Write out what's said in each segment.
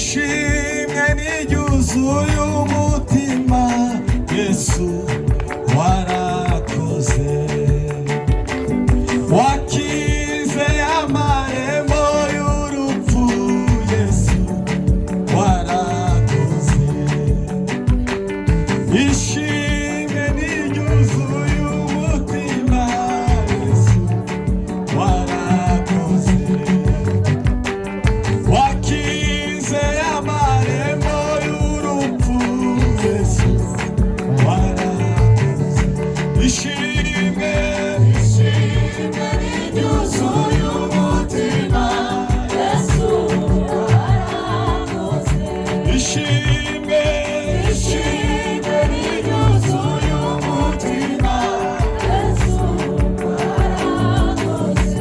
ishimwe n'iryuzuye umutima, Yesu warakoze. Wakize amarembo y'urupfu, Yesu warakoze. Ishimwe n'iryuzuye umutima, Yesu warakoze. Wakize amarembo y'urupfu, Yesu warakoze. Ishimwe n'iryuzuye umutima, Yesu warakoze. Ishimwe n'iryuzuye umutima, Yesu warakoze.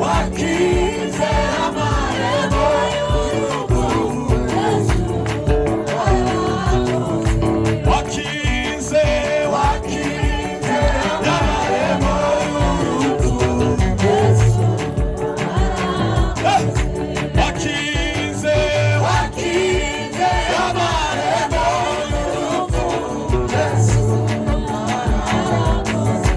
Wakize amarembo y'urupfu, Yesu warakoze. Wakize amarembo y'urupfu, Yesu warakoze. Wakize amarembo y'urupfu, Yesu warakoze.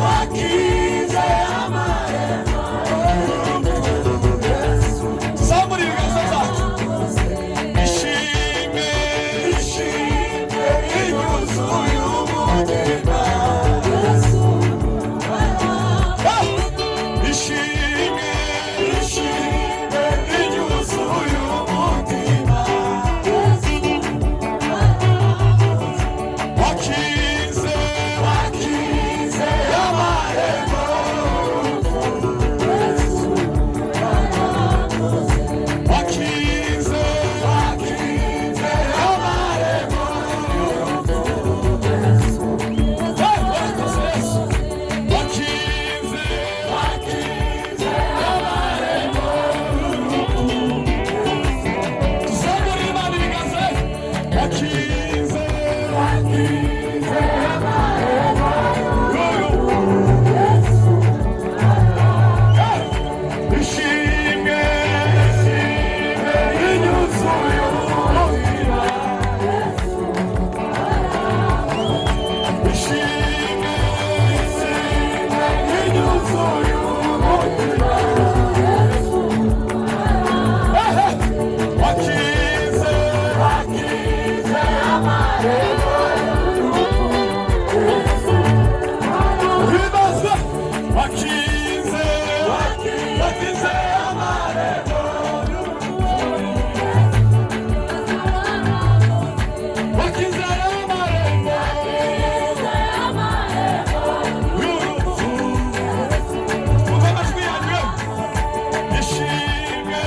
Wakize amarembo y'urupfu, Yesu. Tuzamure ibiganza byacu. Ishimwe n'iryuzuye umutima, Yesu warakoze. Ishimwe n'iryuzuye umutima, Yesu warakoze. Wakize amarembo y'urupfu, Yesu warakoze. Wakize amarembo y'urupfu, Yesu warakoze. Wakize amarembo y'urupfu. Tuzamure Imana ibiganza. Wakize amarembo y'urupfu, Yesu warakoze. Ishimwe n'iryuzuye umutima, Yesu warakoze. Ishimwe n'iryuzuye umutima, Yesu warakoze. Wakize amarembo y'urupfu, Yesu warakoze. Uhimazwe. Wakize amarembo y'urupfu, wakize amarembo y'urupfu. Twumve amajwi yanyu. Ishimwe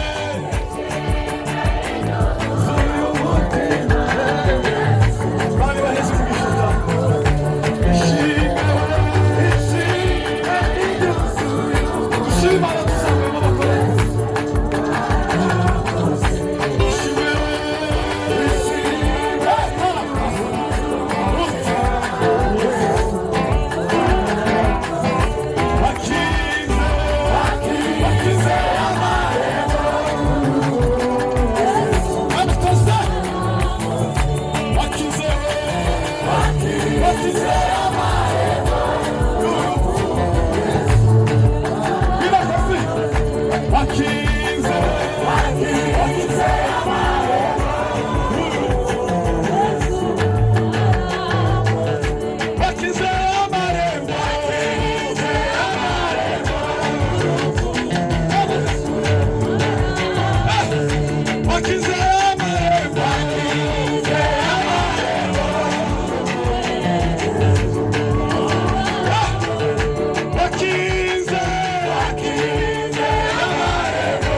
bari baheze umugisha cyane. Ishimwe dushimana dusanzwe n'abakora. Wakize amarembo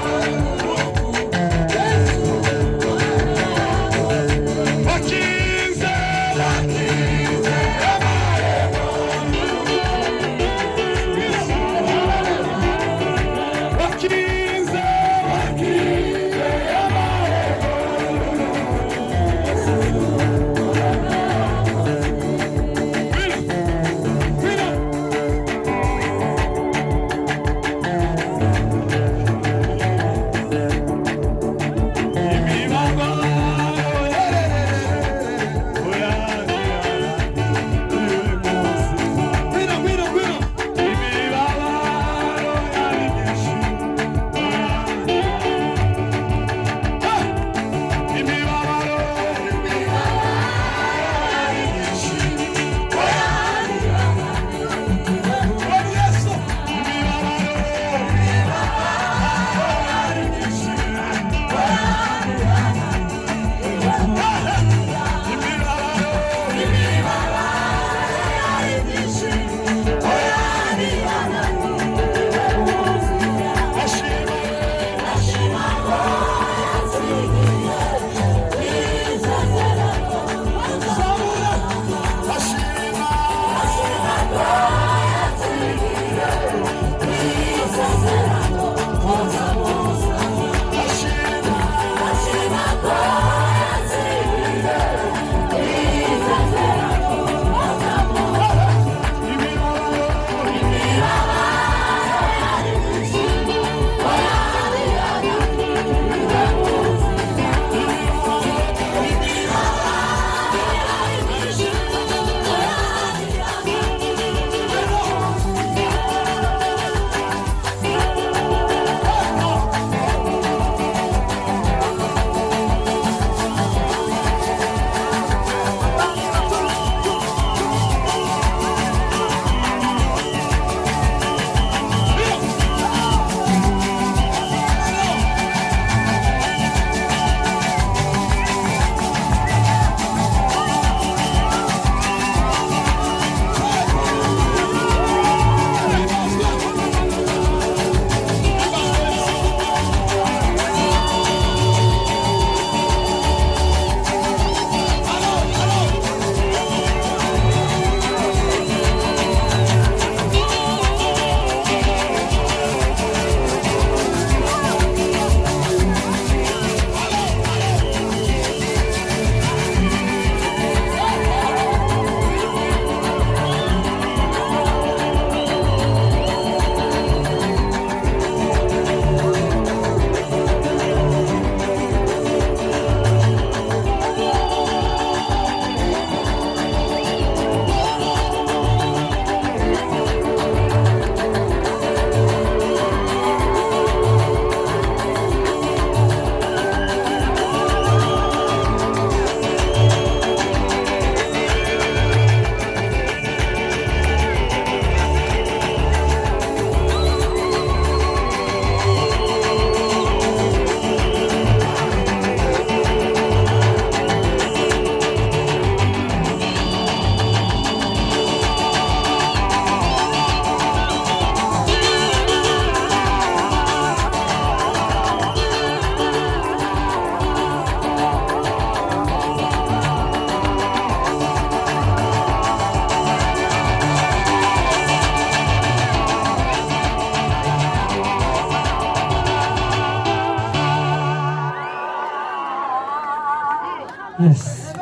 Yes.